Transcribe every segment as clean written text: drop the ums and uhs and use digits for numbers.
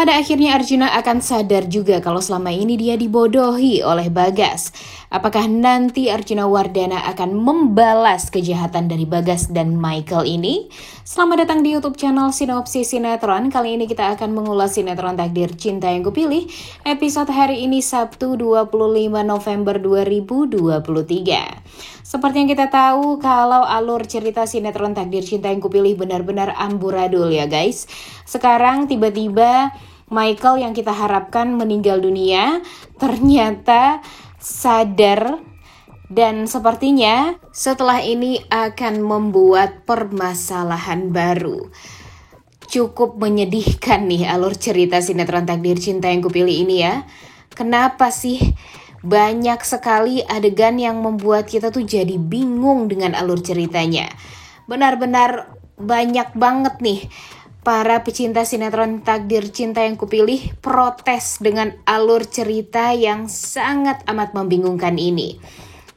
pada akhirnya Arjuna akan sadar juga kalau selama ini dia dibodohi oleh Bagas. Apakah nanti Arjuna Wardana akan membalas kejahatan dari Bagas dan Michael ini? Selamat datang di YouTube channel Sinopsis Sinetron. Kali ini kita akan mengulas sinetron Takdir Cinta Yang Kupilih. Episode hari ini Sabtu 25 November 2023. Seperti yang kita tahu, kalau alur cerita sinetron Takdir Cinta Yang Kupilih benar-benar amburadul ya guys. Sekarang tiba-tiba Michael yang kita harapkan meninggal dunia ternyata sadar dan sepertinya setelah ini akan membuat permasalahan baru. Cukup menyedihkan nih alur cerita sinetron Takdir Cinta Yang Kupilih ini ya. Kenapa sih banyak sekali adegan yang membuat kita tuh jadi bingung dengan alur ceritanya. Benar-benar banyak banget nih para pecinta sinetron Takdir Cinta Yang Kupilih protes dengan alur cerita yang sangat amat membingungkan ini.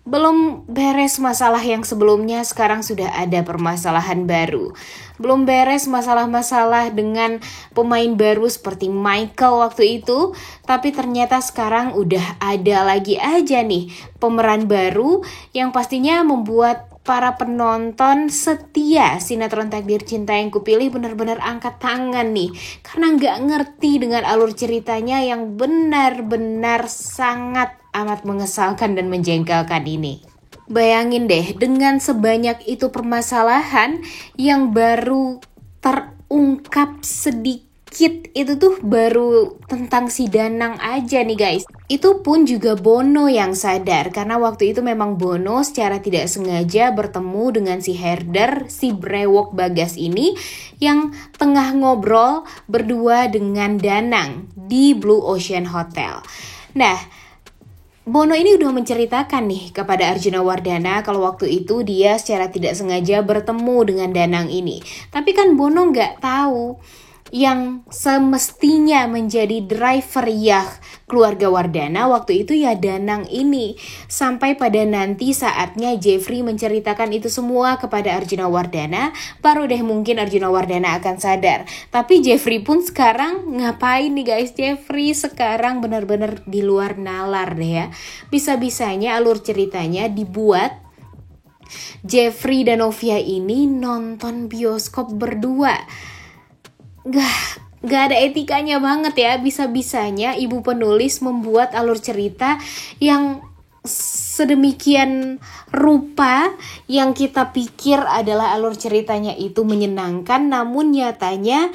Belum beres masalah yang sebelumnya, sekarang sudah ada permasalahan baru. Belum beres masalah-masalah dengan pemain baru seperti Michael waktu itu, tapi ternyata sekarang udah ada lagi aja nih pemeran baru yang pastinya membuat para penonton setia sinetron Takdir Cinta Yang Kupilih benar-benar angkat tangan nih. Karena nggak ngerti dengan alur ceritanya yang benar-benar sangat amat mengesalkan dan menjengkelkan ini. Bayangin deh, dengan sebanyak itu permasalahan yang baru terungkap sedikit, itu tuh baru tentang si Danang aja nih guys. Itu pun juga Bono yang sadar, karena waktu itu memang Bono secara tidak sengaja bertemu dengan si herder, si brewok Bagas ini yang tengah ngobrol berdua dengan Danang di Blue Ocean Hotel. Nah, Bono ini udah menceritakan nih kepada Arjuna Wardana kalau waktu itu dia secara tidak sengaja bertemu dengan Danang ini. Tapi kan Bono nggak tahu yang semestinya menjadi driver yacht keluarga Wardana waktu itu ya Danang ini. Sampai pada nanti saatnya Jeffrey menceritakan itu semua kepada Arjuna Wardana, baru deh mungkin Arjuna Wardana akan sadar. Tapi Jeffrey pun sekarang ngapain nih guys? Jeffrey sekarang benar-benar di luar nalar deh ya. Bisa-bisanya alur ceritanya dibuat Jeffrey dan Novia ini nonton bioskop berdua. Gak ada etikanya banget ya. Bisa-bisanya ibu penulis membuat alur cerita yang sedemikian rupa yang kita pikir adalah alur ceritanya itu menyenangkan, namun nyatanya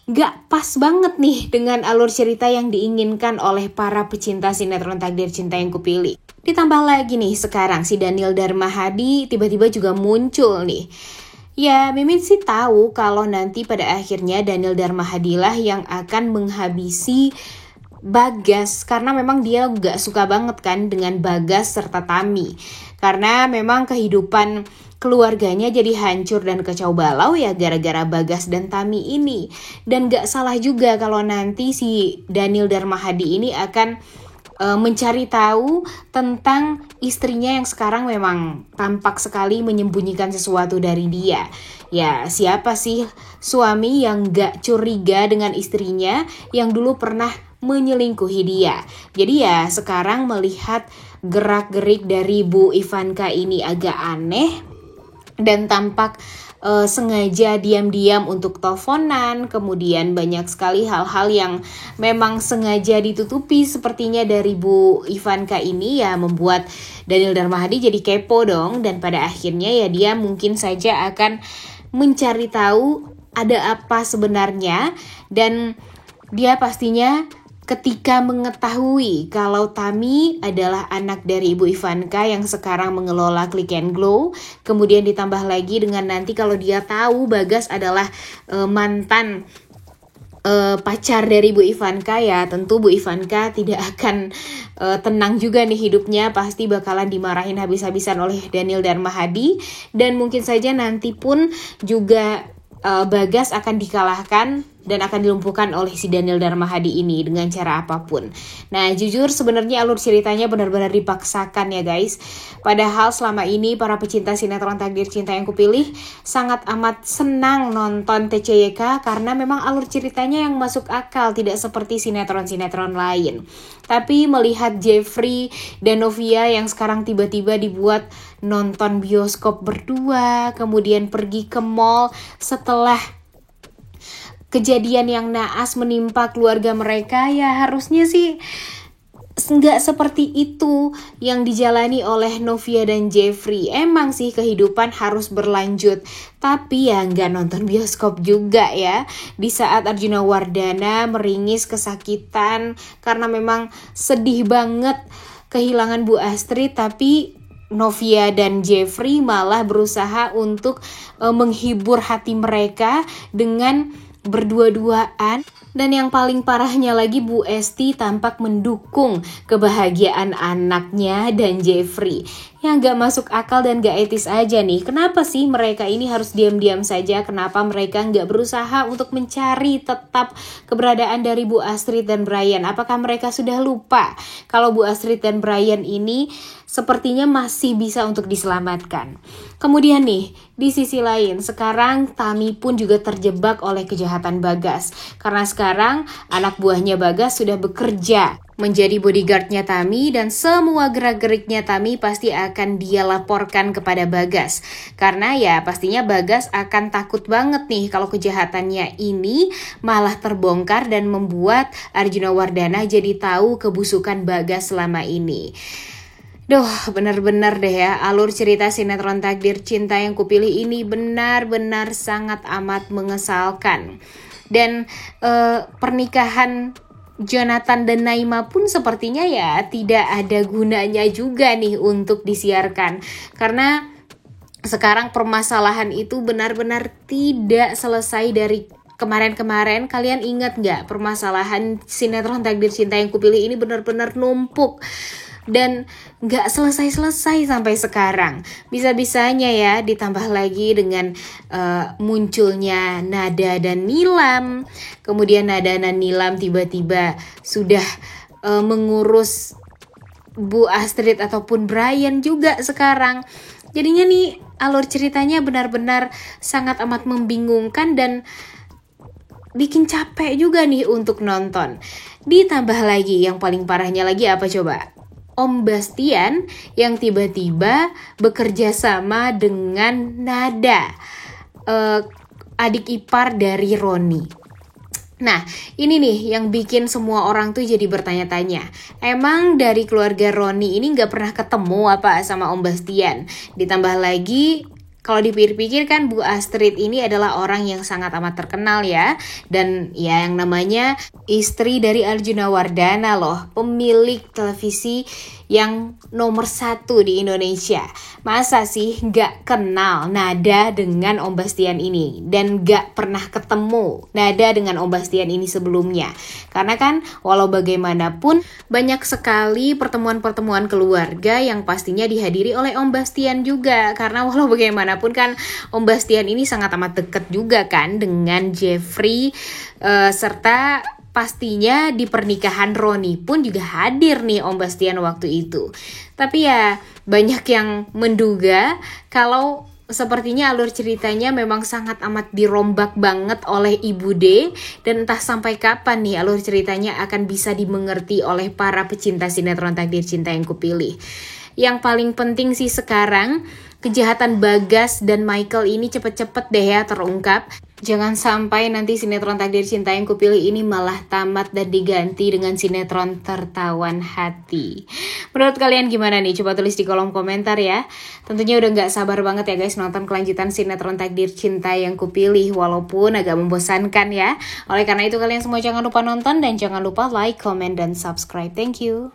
gak pas banget nih dengan alur cerita yang diinginkan oleh para pecinta sinetron Takdir Cinta Yang Kupilih. Ditambah lagi nih sekarang si Daniel Darmahadi tiba-tiba juga muncul nih. Ya, Mimin sih tahu kalau nanti pada akhirnya Daniel Darmahadi lah yang akan menghabisi Bagas, karena memang dia gak suka banget kan dengan Bagas serta Tami. Karena memang kehidupan keluarganya jadi hancur dan kacau balau ya gara-gara Bagas dan Tami ini. Dan gak salah juga kalau nanti si Daniel Darmahadi ini akan mencari tahu tentang istrinya yang sekarang memang tampak sekali menyembunyikan sesuatu dari dia. Ya, siapa sih suami yang gak curiga dengan istrinya yang dulu pernah menyelingkuhi dia? Jadi ya sekarang melihat gerak-gerik dari Bu Ivanka ini agak aneh dan tampak sengaja diam-diam untuk teleponan. Kemudian banyak sekali hal-hal yang memang sengaja ditutupi sepertinya dari Bu Ivanka ini ya, membuat Daniel Darmahadi jadi kepo dong. Dan pada akhirnya ya dia mungkin saja akan mencari tahu ada apa sebenarnya. Dan dia pastinya ketika mengetahui kalau Tami adalah anak dari Ibu Ivanka yang sekarang mengelola Click and Glow, kemudian ditambah lagi dengan nanti kalau dia tahu Bagas adalah mantan pacar dari Bu Ivanka, ya tentu Bu Ivanka tidak akan tenang juga nih hidupnya, pasti bakalan dimarahin habis-habisan oleh Daniel Darmahadi. Dan mungkin saja nanti pun juga Bagas akan dikalahkan dan akan dilumpuhkan oleh si Daniel Darmahadi ini dengan cara apapun. Nah, jujur sebenarnya alur ceritanya benar-benar dipaksakan ya guys. Padahal selama ini para pecinta sinetron Takdir Cinta Yang Kupilih sangat amat senang nonton TCYK karena memang alur ceritanya yang masuk akal, tidak seperti sinetron-sinetron lain. Tapi melihat Jeffrey dan Novia yang sekarang tiba-tiba dibuat nonton bioskop berdua, kemudian pergi ke mall setelah kejadian yang naas menimpa keluarga mereka, ya harusnya sih nggak seperti itu yang dijalani oleh Novia dan Jeffrey. Emang sih kehidupan harus berlanjut, tapi ya nggak nonton bioskop juga ya. Di saat Arjuna Wardana meringis kesakitan karena memang sedih banget kehilangan Bu Astrid, tapi Novia dan Jeffrey malah berusaha untuk menghibur hati mereka dengan berdua-duaan. Dan yang paling parahnya lagi, Bu Esti tampak mendukung kebahagiaan anaknya dan Jeffrey. Yang gak masuk akal dan gak etis aja nih. Kenapa sih mereka ini harus diam-diam saja? Kenapa mereka gak berusaha untuk mencari tetap keberadaan dari Bu Astrid dan Brian? Apakah mereka sudah lupa kalau Bu Astrid dan Brian ini sepertinya masih bisa untuk diselamatkan? Kemudian nih, di sisi lain, sekarang Tami pun juga terjebak oleh kejahatan Bagas. Karena sekarang anak buahnya Bagas sudah bekerja menjadi bodyguardnya Tami, dan semua gerak-geriknya Tami pasti akan dia laporkan kepada Bagas. Karena ya pastinya Bagas akan takut banget nih kalau kejahatannya ini malah terbongkar dan membuat Arjuna Wardana jadi tahu kebusukan Bagas selama ini. Duh, benar-benar deh ya, alur cerita sinetron Takdir Cinta Yang Kupilih ini benar-benar sangat amat mengesalkan. Dan pernikahan Jonathan dan Naima pun sepertinya ya tidak ada gunanya juga nih untuk disiarkan. Karena sekarang permasalahan itu benar-benar tidak selesai dari kemarin-kemarin. Kalian ingat nggak, permasalahan sinetron Takdir Cinta Yang Kupilih ini benar-benar numpuk dan gak selesai-selesai sampai sekarang. Bisa-bisanya ya ditambah lagi dengan munculnya Nada dan Nilam. Kemudian Nada dan Nilam tiba-tiba sudah mengurus Bu Astrid ataupun Brian juga sekarang. Jadinya nih alur ceritanya benar-benar sangat amat membingungkan dan bikin capek juga nih untuk nonton. Ditambah lagi yang paling parahnya lagi apa coba? Om Bastian yang tiba-tiba bekerja sama dengan Nada, adik ipar dari Roni. Nah, ini nih yang bikin semua orang tuh jadi bertanya-tanya. Emang dari keluarga Roni ini gak pernah ketemu apa sama Om Bastian? Ditambah lagi, kalau dipikir-pikir kan Bu Astrid ini adalah orang yang sangat amat terkenal ya. Dan ya yang namanya istri dari Arjuna Wardana loh, pemilik televisi yang nomor 1 di Indonesia. Masa sih gak kenal Nada dengan Om Bastian ini? Dan gak pernah ketemu Nada dengan Om Bastian ini sebelumnya? Karena kan walau bagaimanapun banyak sekali pertemuan-pertemuan keluarga yang pastinya dihadiri oleh Om Bastian juga. Karena walau bagaimanapun kan Om Bastian ini sangat amat dekat juga kan dengan Jeffrey, serta pastinya di pernikahan Roni pun juga hadir nih Om Bastian waktu itu. Tapi ya banyak yang menduga kalau sepertinya alur ceritanya memang sangat amat dirombak banget oleh Ibu D. Dan entah sampai kapan nih alur ceritanya akan bisa dimengerti oleh para pecinta sinetron Takdir Cinta Yang Kupilih. Yang paling penting sih sekarang, kejahatan Bagas dan Michael ini cepet-cepet deh ya terungkap. Jangan sampai nanti sinetron Takdir Cinta Yang Kupilih ini malah tamat dan diganti dengan sinetron Tertawan Hati. Menurut kalian gimana nih? Coba tulis di kolom komentar ya. Tentunya udah gak sabar banget ya guys nonton kelanjutan sinetron Takdir Cinta Yang Kupilih, walaupun agak membosankan ya. Oleh karena itu kalian semua jangan lupa nonton dan jangan lupa like, comment, dan subscribe. Thank you.